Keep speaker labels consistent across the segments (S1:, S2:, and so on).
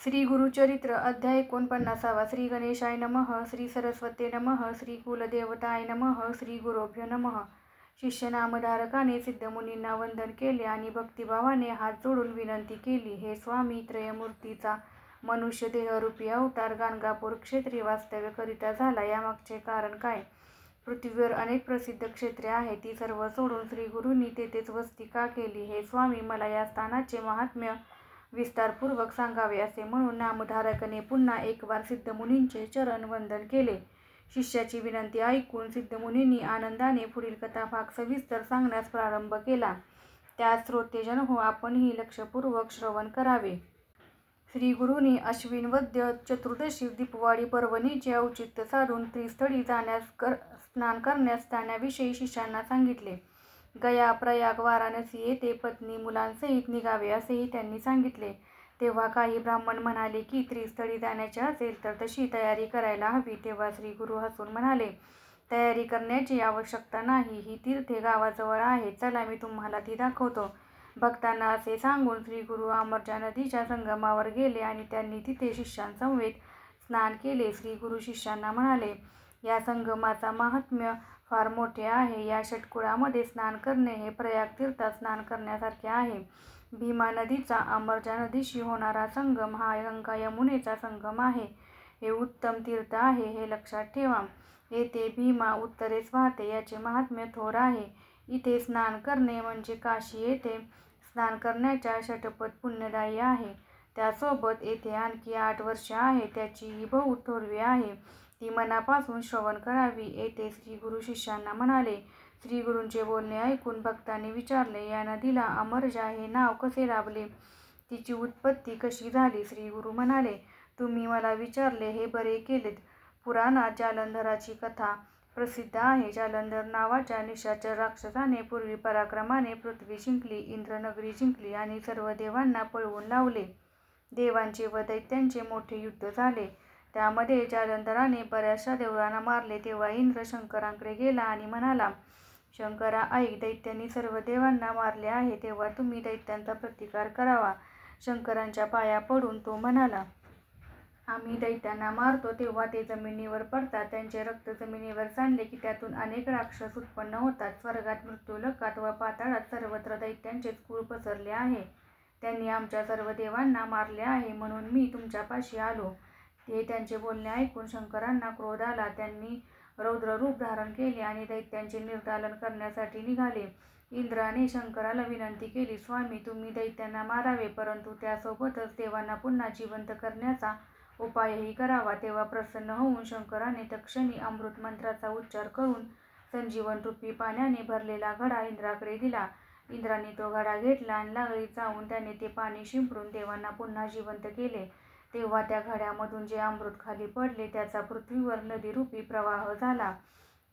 S1: श्री गुरुचरित्र अध्याय 49. श्री गणेशाय नमः. श्री सरस्वते नमः. श्री कुलदेवताय नमः. श्री गुरुभ्यो नमः. शिष्य नामधारकाने सिद्धमुनींना वंदन केले आणि भक्तिभावाने हात जोडून विनंती केली, हे स्वामी, त्रयमूर्तीचा मनुष्य देहरूपी अवतार गाणगापूर क्षेत्री वास्तव्य करिता झाला, यामागचे कारण काय? पृथ्वीवर अनेक प्रसिद्ध क्षेत्रे आहेत, ती सर्व सोडून श्री गुरूंनी तेथेच वस्ती का केली? हे स्वामी, मला या स्थानाचे महात्म्य विस्तारपूर्वक सांगावे, असे म्हणून नामधारकाने पुन्हा एक वार सिद्धमुनींचे चरण वंदन केले. शिष्याची विनंती ऐकून सिद्धमुनींनी आनंदाने पुढील कथाभाग सविस्तर सांगण्यास प्रारंभ केला. त्यात श्रोतेजन हो, आपणही लक्षपूर्वक श्रवण करावे. श्री गुरूंनी अश्विन वद्य चतुर्दशी दीपवाडी पर्वणीचे औचित्य साधून त्रिस्थळी स्नान करण्यास जाण्याविषयी शिष्यांना सांगितले. गया, प्रयाग, वाराणसी येथे पत्नी मुलांसहित निघावे, असेही त्यांनी सांगितले. तेव्हा काही ब्राह्मण म्हणाले की त्रिस्थळी जाण्याचे असेल तर तशी तयारी करायला हवी. तेव्हा श्री गुरु हसून म्हणाले, तयारी करण्याची आवश्यकता नाही, ही तीर्थे गावाजवळ आहेत, चला मी तुम्हाला ती दाखवतो. भक्तांना असे सांगून श्री गुरु अमरजा नदीच्या संगमावर गेले आणि त्यांनी तिथे शिष्यांसमवेत स्नान केले. श्री गुरु शिष्यांना म्हणाले, या संगमाचा महात्म्य फार मोठे आहे. या षटकुळामध्ये स्नान करणे हे प्रयाग तीर्थात स्नान करण्यासारखे आहे. भीमा नदीचा अमरजा नदीशी होणारा संगम हा गंगा यमुनेचा संगम आहे. हे उत्तम तीर्थ आहे, हे लक्षात ठेवा. येथे भीमा उत्तरेस वाहते, याचे महात्म्य थोर आहे. इथे स्नान करणे म्हणजे काशी येथे स्नान करण्याच्या षटपट पुण्यदायी आहे. त्यासोबत येथे आणखी 8 वर्षे आहे, त्याचीही बहुत थोरवी आहे, ती मनापासून श्रवण करावी. येथे श्री गुरु शिष्यांना म्हणाले. श्री गुरूंचे बोलणे ऐकून भक्तांनी विचारले, या नदीला अमरजा हे नाव कसे लाभले? तिची उत्पत्ती कशी झाली? श्री गुरु म्हणाले, तुम्ही मला विचारले, हे बरे केलेत. पुराणात जालंधराची कथा प्रसिद्ध आहे. जालंधर नावाच्या निशाचर राक्षसाने पूर्वी पराक्रमाने पृथ्वी जिंकली, इंद्रनगरी जिंकली आणि सर्व देवांना पळवून लावले. देवांचे व दैत्यांचे मोठे युद्ध झाले. त्यामध्ये जालंधराने बऱ्याचशा देवांना मारले. तेव्हा इंद्र शंकरांकडे गेला आणि म्हणाला, शंकरा ऐक, दैत्यांनी सर्व देवांना मारले आहे, तेव्हा तुम्ही दैत्यांचा प्रतिकार करावा. शंकरांच्या पाया पडून तो म्हणाला, आम्ही दैत्यांना मारतो तेव्हा ते जमिनीवर पडतात, त्यांचे रक्त जमिनीवर सांडले की त्यातून अनेक राक्षस उत्पन्न होतात. स्वर्गात, मृत्यूलोकात व पाताळात सर्वत्र दैत्यांचेच कुळ पसरले आहे. त्यांनी आमच्या सर्व देवांना मारले आहे, म्हणून मी तुमच्यापाशी आलो. ते त्यांचे बोलणे ऐकून शंकरांना क्रोध आला. त्यांनी रौद्र रूप धारण केले आणि दैत्यांचे निर्दालन करण्यासाठी निघाले. इंद्राने शंकराला विनंती केली, स्वामी, तुम्ही दैत्यांना मारावे, परंतु त्यासोबतच देवांना पुन्हा जिवंत करण्याचा उपायही करावा. तेव्हा प्रसन्न होऊन शंकराने तत्क्षणी अमृत मंत्राचा उच्चार करून संजीवन रूपी पाण्याने भरलेला घडा इंद्राकडे दिला. इंद्राने तो घडा घेतला आणि लागलीत जाऊन त्याने ते पाणी शिंपडून देवांना पुन्हा जिवंत केले. तेव्हा त्या घड्यामधून जे अमृत खाली पडले त्याचा पृथ्वीवर नदीरूपी प्रवाह झाला.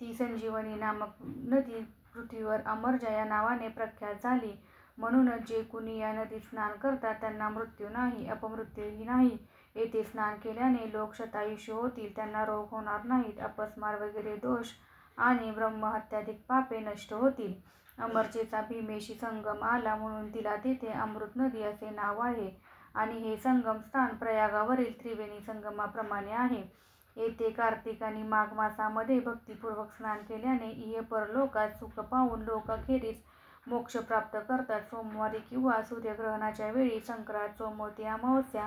S1: ती संजीवनी नामक नदी पृथ्वीवर अमरजा या नावाने प्रख्यात झाली. म्हणूनच जे कुणी या नदीत स्नान करतात त्यांना मृत्यू नाही, अपमृत्यूही नाही. येथे स्नान केल्याने लोक शतायुष्य होतील, त्यांना रोग होणार नाहीत, अपस्मार वगैरे दोष आणि ब्रह्महत्यादिक पापे नष्ट होतील. अमरजेचा भीमेशी संगम आला म्हणून तिला तेथे अमृत नदी असे नाव आहे आणि हे संगम स्थान प्रयागावरील त्रिवेणी संगमाप्रमाणे आहे. येथे कार्तिक आणि माघ मासामध्ये भक्तिपूर्वक स्नान केल्याने इह परलोकात सुख पावून लोक अखेरीस मोक्ष प्राप्त करतात. सोमवारी किंवा सूर्यग्रहणाच्या वेळी, संक्रांत, सोमवती अमावस्या,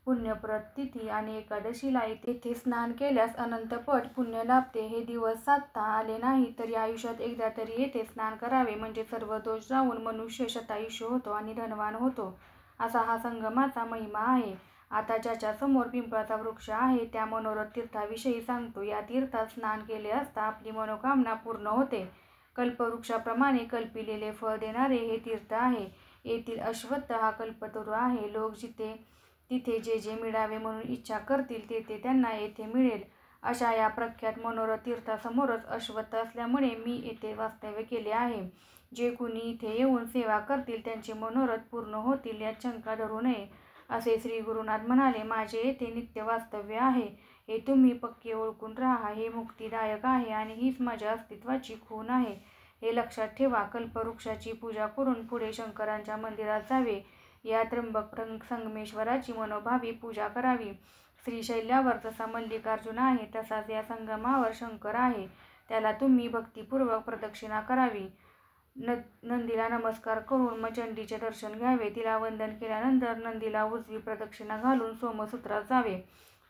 S1: पुण्यप्रद तिथी आणि एकादशीला येथे स्नान केल्यास अनंतपट पुण्य लाभते. हे दिवस साधता आले नाही तरी आयुष्यात एकदा तरी येथे स्नान करावे, म्हणजे सर्व दोष जाऊन मनुष्य शतायुष्य होतो आणि धनवान होतो, असा हा संगमाचा महिमा आहे. आता ज्याच्या समोर पिंपळाचा वृक्ष आहे त्या मनोरथ तीर्थाविषयी सांगतो. या तीर्थात स्नान केले असता आपली मनोकामना पूर्ण होते. कल्पवृक्षाप्रमाणे कल्पिलेले फळ देणारे हे तीर्थ आहे. येथील अश्वत्थ हा कल्पतरू आहे. लोक तिथे जे जे मिळावे म्हणून इच्छा करतील ते त्यांना येथे मिळेल. अशा या प्रख्यात मनोरथ तीर्थासमोरच अश्वत्थ असल्यामुळे मी येथे वास्तव्य केले आहे. जे कुणी इथे येऊन सेवा करतील त्यांचे मनोरथ पूर्ण होतील, यात शंका धरू नये, असे श्री गुरुनाथ म्हणाले. माझे येथे नित्य वास्तव्य आहे, हे तुम्ही पक्के ओळखून राहा. हे मुक्तिदायक आहे आणि हीच माझ्या अस्तित्वाची खूण आहे, हे लक्षात ठेवा. कल्पवृक्षाची पूजा करून पुढे शंकरांच्या मंदिरात जावे. या त्र्यंबक संगमेश्वराची मनोभावी पूजा करावी. श्रीशैल्यावर जसा मल्लिकार्जुन आहे तसाच या संगमावर शंकर आहे. त्याला तुम्ही भक्तिपूर्वक प्रदक्षिणा करावी. नंदीला नमस्कार करून मग चंडीचे दर्शन घ्यावे. तिला वंदन केल्यानंतर नंदीला उजवी प्रदक्षिणा घालून सोमसूत्रात जावे.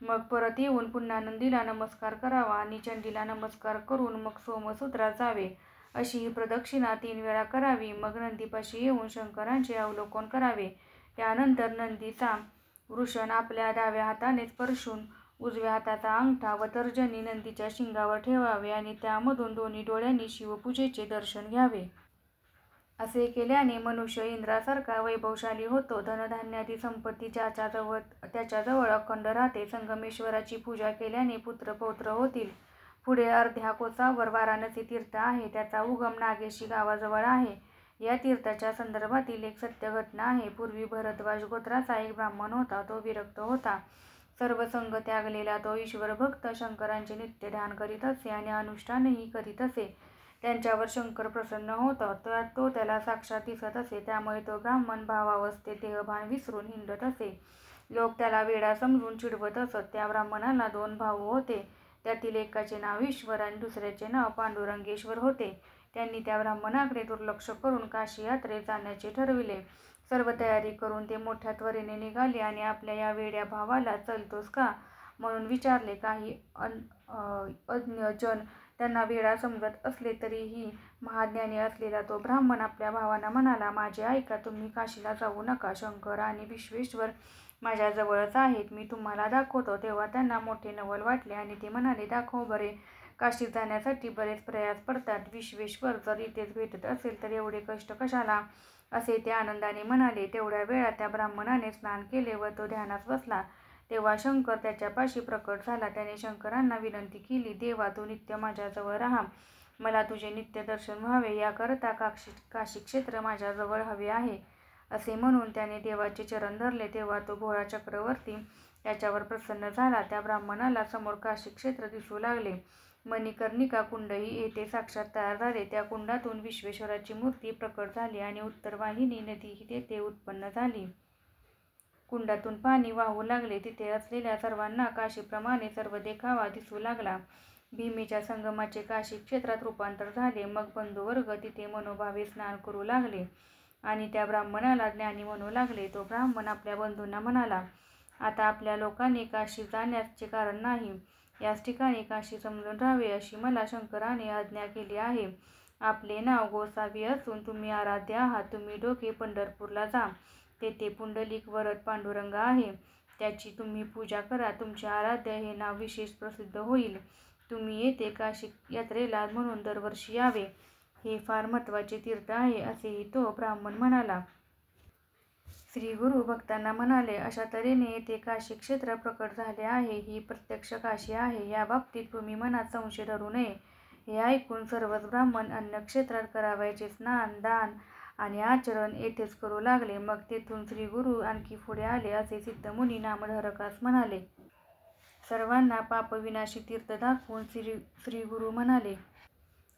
S1: मग परत येऊन पुन्हा नंदीला नमस्कार करावा आणि चंडीला नमस्कार करून मग सोमसूत्रात जावे. अशी ही प्रदक्षिणा 3 वेळा करावी. मग नंदीपाशी येऊन शंकरांचे अवलोकन करावे. त्यानंतर नंदीचा वृषण आपल्या डाव्या हाताने स्पर्शून उजव्या हाताचा अंगठा व तर्जनी नंदीच्या शिंगावर ठेवावे आणि त्यामधून दोन्ही डोळ्यांनी शिवपूजेचे दर्शन घ्यावे. असे केल्याने मनुष्य इंद्रासारखा वैभवशाली होतो. धनधान्यादी संपत्ती त्याच्याजवळ अखंड राहते. संगमेश्वराची पूजा केल्याने पुत्रपौत्र होतील. पुढे अर्ध्या कोसावर वाराणसी तीर्थ आहे. त्याचा उगम नागेशी गावाजवळ आहे. या तीर्थाच्या संदर्भातील एक सत्य घटना आहे. पूर्वी भरद्वाज गोत्राचा एक ब्राह्मण होता. तो विरक्त होता. सर्व संग त्यागलेला तो ईश्वरभक्त शंकरांचे नित्य ध्यान करीत असे आणि अनुष्ठानही करीत असे. त्यांच्यावर शंकर प्रसन्न होता. तो त्याला साक्षात दिसत असे. त्यामुळे तो ब्राह्मण भावावस्थेत देहभान विसरून हिंडत असे. लोक त्याला वेडा समजून चिडवत असत. त्या ब्राह्मणाला 2 भाऊ होते. त्यातील एकाचे नाव ईश्वर आणि दुसऱ्याचे नाव पांडुरंगेश्वर होते. त्यांनी त्या ब्राह्मणाकडे दुर्लक्ष करून काशी यात्रेत जाण्याचे ठरविले. सर्व तयारी करून ते मोठ्या त्वरेने निघाले आणि आपल्या या वेड्या भावाला चलतोस का म्हणून विचारले. काही अज्ञ जन त्यांना वेडा समजत असले तरीही महाज्ञानी असलेला तो ब्राह्मण आपल्या भावांना म्हणाला, माझे ऐका, तुम्ही काशीला जाऊ नका. शंकर आणि विश्वेश्वर माझ्याजवळच आहेत. मी तुम्हाला दाखवतो. तेव्हा त्यांना मोठे नवल वाटले आणि ते म्हणाले, दाखव बरे. काशीत जाण्यासाठी बरेच प्रयास पडतात. विश्वेश्वर जर इथेच भेटत असेल तर एवढे कष्ट कशाला, असे ते आनंदाने म्हणाले. तेवढ्या वेळात त्या ब्राह्मणाने स्नान केले व तो ध्यानात बसला. तेव्हा शंकर त्याच्यापाशी प्रकट झाला. त्याने शंकरांना विनंती केली, देवा, तू नित्य माझ्याजवळ राहा. मला तुझे नित्य दर्शन व्हावे. याकरता काशी क्षेत्र माझ्याजवळ हवे आहे. असे म्हणून त्याने देवाचे चरण धरले. तेव्हा तो भोळा चक्रवर्ती त्याच्यावर प्रसन्न झाला. त्या ब्राह्मणाला समोर काशी क्षेत्र दिसू लागले. मणिकर्णिका कुंडही येथे साक्षात तयार झाले. त्या कुंडातून विश्वेश्वराची मूर्ती प्रकट झाली आणि उत्तरवाहिनी नदीही तेथे उत्पन्न झाली. कुंडातून पाणी वाहू लागले. तिथे असलेल्या सर्वांना काशीप्रमाणे सर्व देखावा दिसू लागला. भीमेच्या संगमाचे काशी क्षेत्रात रूपांतर झाले. मग बंधुवर्ग तिथे मनोभावे स्नान करू लागले आणि त्या ब्राह्मणाला ज्ञानी म्हणू लागले. तो ब्राह्मण आपल्या बंधूंना म्हणाला, आता आपल्या लोकांनी काशी जाण्याचे कारण नाही. याच ठिकाणी काशी समजून राहावे अशी मला शंकराने आज्ञा केली आहे. आपले नाव गोसावी असून तुम्ही आराध्य आहात. तुम्ही डोके पंढरपूरला जा. तेथे पुंडलिक वरद पांडुरंग आहे. त्याची तुम्ही पूजा करा. तुमचे आराध्य हे नाव विशेष प्रसिद्ध होईल. तुम्ही येथे काशी यात्रेला म्हणून दरवर्षी यावे. हे फार महत्त्वाचे तीर्थ आहे, असेही तो ब्राह्मण म्हणाला. श्री गुरु भक्तांना म्हणाले, अशा तऱ्हेने येथे काशी क्षेत्र प्रकट झाले आहे. ही प्रत्यक्ष काशी आहे. या बाबतीत तुम्ही मनात संशय धरू नये. हे ऐकून सर्वच ब्राह्मण अन्नक्षेत्रात करावयाचे स्नान, दान आणि आचरण येथेच करू लागले. मग तेथून श्री गुरु आणखी पुढे आले. असे सिद्धमुनी नामधारकास म्हणाले. सर्वांना पापविनाशी तीर्थ दाखवून श्री गुरु म्हणाले,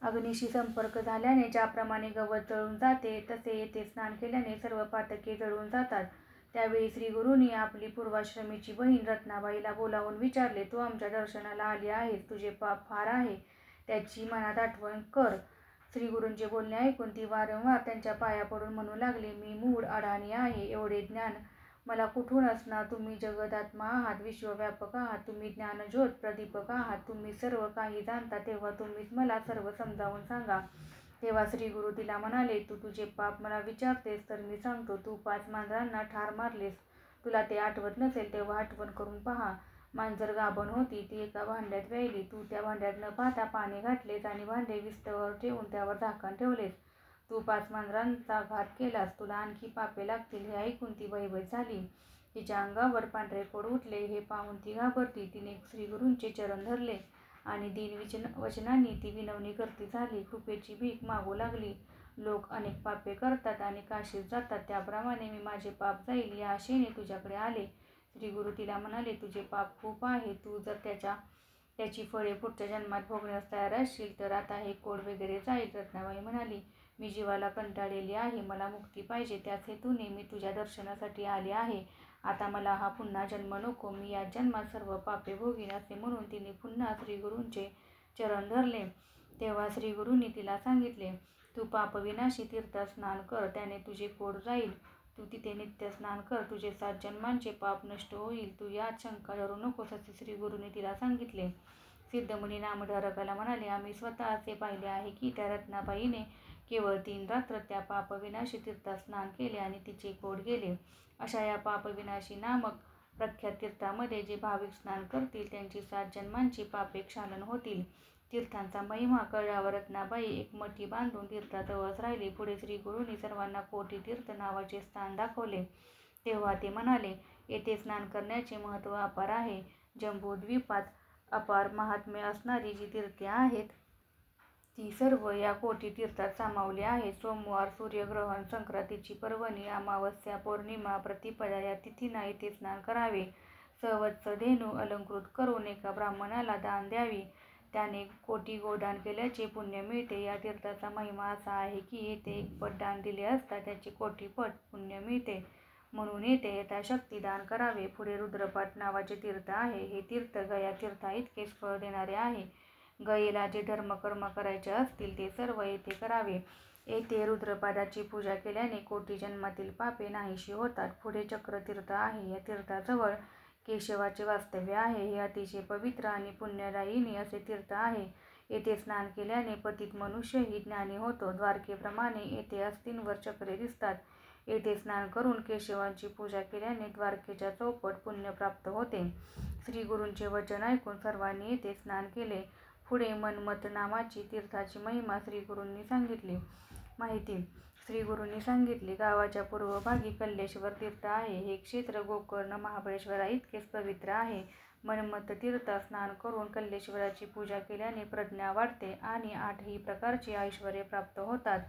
S1: अग्नीशी संपर्क झाल्याने ज्याप्रमाणे गवत जळून जाते तसे येथे स्नान केल्याने सर्व पातके जळून जातात. त्यावेळी श्री गुरूंनी आपली पूर्वाश्रमीची बहीण रत्नाबाईला बोलावून विचारले, तू आमच्या दर्शनाला आली आहेस. तुझे पाप फार आहे. त्याची मनात आठवण कर. श्री गुरूंचे बोलणे ऐकून ती वारंवार त्यांच्या पाया पडून म्हणू लागली, मी मूढ अडाणी आहे. एवढे ज्ञान मला कुठून असणार. तुम्ही जगदात्मा आहात, विश्वव्यापक आहात. तुम्ही ज्ञानज्योत प्रदीपक आहात. तुम्ही सर्व काही जाणता. तेव्हा तुम्हीच मला सर्व समजावून सांगा. तेव्हा श्री गुरु तिला म्हणाले, तू तुझे पाप मला विचारतेस तर मी सांगतो. तू 5 मांजरांना ठार मारलेस. तुला ते आठवत नसेल तेव्हा आठवण करून पहा. मांजर गाभण होती. ती एका भांड्यात व्यायली. तू त्या भांड्यात न पाहता पाणी घातलेस आणि भांडे विस्तवर ठेवून त्यावर झाकण ठेवलेस. तू 5 मांजरांचा घात केलास. तुला आणखी पापे लागतील. हे ऐकून ती भयभीत झाली. तिच्या अंगावर पांढरे फोड उठले. हे पाहून ती घाबरली. तिने श्रीगुरूंचे चरण धरले आणि दीन वचनांनी ती विनवणी करती झाली. कृपेची भीक मागू लागली. लोक अनेक पापे करतात आणि काशीत जातात. त्याप्रमाणे मी माझे पाप जाईल या आशेने तुझ्याकडे आले. श्रीगुरु तिला म्हणाले, तुझे पाप खूप आहे. तू जर त्याची फळे पुढच्या जन्मात भोगण्यास तयार असशील तर आता हे कोड वगैरे जाईल. रत्नाबाई म्हणाली, मी जीवाला कंटाळलेली आहे. मला मुक्ती पाहिजे. त्याच हेतूने मी तुझ्या दर्शनासाठी आले आहे. आता मला हा पुन्हा जन्म नको. मी या जन्मात सर्व पापे भोगीन असे म्हणून तिने पुन्हा श्रीगुरूंचे चरण धरले. तेव्हा श्रीगुरूंनी तिला सांगितले, तू पापविनाशी तीर्थात स्नान कर. त्याने तुझे कोड जाईल. तू तिथे नित्य स्नान कर. तुझे 7 जन्मांचे पाप नष्ट होईल. तू यात शंका धरू नकोस असे श्रीगुरूंनी तिला सांगितले. सिद्धमुनी नामधारकाला म्हणाले, आम्ही स्वतः असे पाहिले आहे की त्या रत्नाबाईने केवळ 3 रात्र त्या पापविनाशी तीर्थात स्नान केले आणि तिचे कोड गेले. अशा या पापविनाशी नामक प्रख्यात तीर्थामध्ये जे भाविक स्नान करतील त्यांची 7 जन्मांची पापे क्षालन होतील. तीर्थांचा महिमा कळल्यावर रत्नाबाई एक मठी बांधून तीर्थाजवळच राहिली. पुढे श्रीगुरूंनी सर्वांना कोटी तीर्थ नावाचे स्थान दाखवले. तेव्हा ते म्हणाले, येथे स्नान करण्याचे महत्त्व अपार आहे. जंबूद्वीपात अपार महात्म्य असणारी जी तीर्थे आहेत ती सर्व या कोटी तीर्थात सामावली आहेत. सोमवार, सूर्यग्रहण, संक्रांतीची पर्वणी, अमावस्या, पौर्णिमा, प्रतिपदा या तिथींना येथे स्नान करावे. सवत्स धेनू अलंकृत करून एका ब्राह्मणाला दान द्यावी. त्याने कोटी गोदान केल्याचे पुण्य मिळते. या तीर्थाचा महिमा असा आहे की येथे 1 पट दान दिले असता त्याचे कोटीपट पुण्य मिळते. म्हणून येथे यथाशक्ती दान करावे. पुढे रुद्रपाट नावाचे तीर्थ आहे. हे तीर्थ गया तीर्थाइतकेच फळ देणारे आहे. गयेला जे धर्मकर्म करायचे असतील ते सर्व येथे करावे. येथे रुद्रपादाची पूजा केल्याने कोटी जन्मातील पापे नाहीशी होतात. पुढे चक्रतीर्थ आहे. या तीर्थाजवळ केशवाचे वास्तव्य आहे. हे अतिशय पवित्र आणि पुण्यदायिनी असे तीर्थ आहे. येथे स्नान केल्याने पतित मनुष्यही ज्ञानी होतो. द्वारकेप्रमाणे येथे अस्तींवर चक्रे दिसतात. येथे स्नान करून केशवांची पूजा केल्याने द्वारकेच्या चौपट पुण्य प्राप्त होते. श्रीगुरूंचे वचन ऐकून सर्वांनी येथे स्नान केले. पुढे मनमथ नावाची तीर्थाची महिमा श्रीगुरूंनी सांगितली. माहिती श्रीगुरूंनी सांगितले, गावाच्या पूर्व भागी कल्लेश्वर तीर्थ आहे. हे क्षेत्र गोकर्ण महाबळेश्वराइतकेच पवित्र आहे. मनमथ तीर्थात स्नान करून कल्लेश्वराची पूजा केल्याने प्रज्ञा वाढते आणि 8ही प्रकारची ऐश्वर्ये प्राप्त होतात.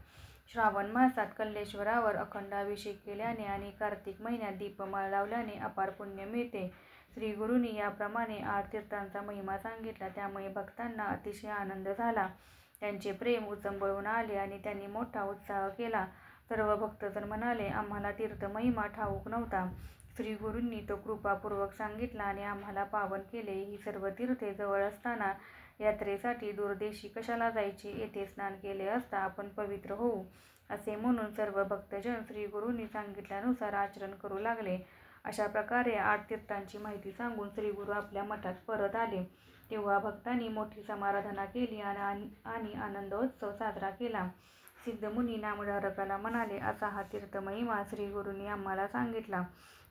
S1: श्रावण मासात कल्लेश्वरावर अखंडाभिषेक केल्याने आणि कार्तिक महिन्यात दीपमाळ लावल्याने अपार पुण्य मिळते. श्रीगुरूंनी याप्रमाणे 8 तीर्थांचा महिमा सांगितला. त्यामुळे भक्तांना अतिशय आनंद झाला. त्यांचे प्रेम उचंबळून आले आणि त्यांनी मोठा उत्साह केला. सर्व भक्तजन म्हणाले, आम्हाला तीर्थ महिमा ठाऊक नव्हता. श्रीगुरूंनी तो कृपापूर्वक सांगितला आणि आम्हाला पावन केले. ही सर्व तीर्थे जवळ असताना यात्रेसाठी दूरदेशी कशाला जायचे? येथे स्नान केले असता आपण पवित्र होऊ. असे म्हणून सर्व भक्तजन श्रीगुरूंनी सांगितल्यानुसार आचरण करू लागले. अशा प्रकारे 8 तीर्थांची माहिती सांगून श्रीगुरू आपल्या मठात परत आले. तेव्हा भक्तांनी मोठी समाराधना केली आणि आनंदोत्सव साजरा केला. सिद्धमुनी नामधारकाला म्हणाले, असा हा तीर्थ महिमा श्रीगुरूंनी आम्हाला सांगितला.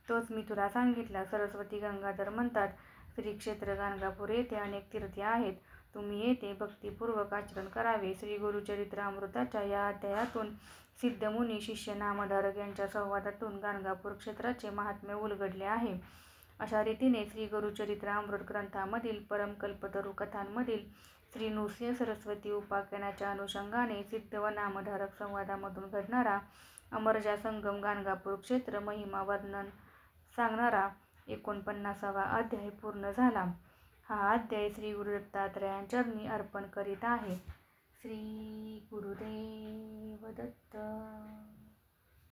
S1: तोच मी तुला सांगितला. सरस्वती गंगाधर म्हणतात, श्री क्षेत्र गाणगापूर येथे अनेक तीर्थे आहेत. तुम्ही येथे भक्तिपूर्वक आचरण करावे. श्री गुरुचरित्रामृताच्या या अध्यायातून सिद्धमुनी शिष्य नामधारक यांच्या संवादातून गाणगापूर क्षेत्राचे महात्म्य उलगडले आहे. अशा रीतीने श्री गुरुचरित्रामृत ग्रंथामधील परमकल्पतरू कथांमधील श्री नृसिंह सरस्वती उपाख्यानाच्या अनुषंगाने सिद्ध व नामधारक संवादामधून घडणारा अमरजा संगम गाणगापूर क्षेत्र महिमा वर्णन सांगणारा 49वा अध्याय पूर्ण झाला. हा अध्याय श्री गुरु दत्तात्रयांचरणी अर्पण करीत आहे. श्री गुरुदेव दत्त.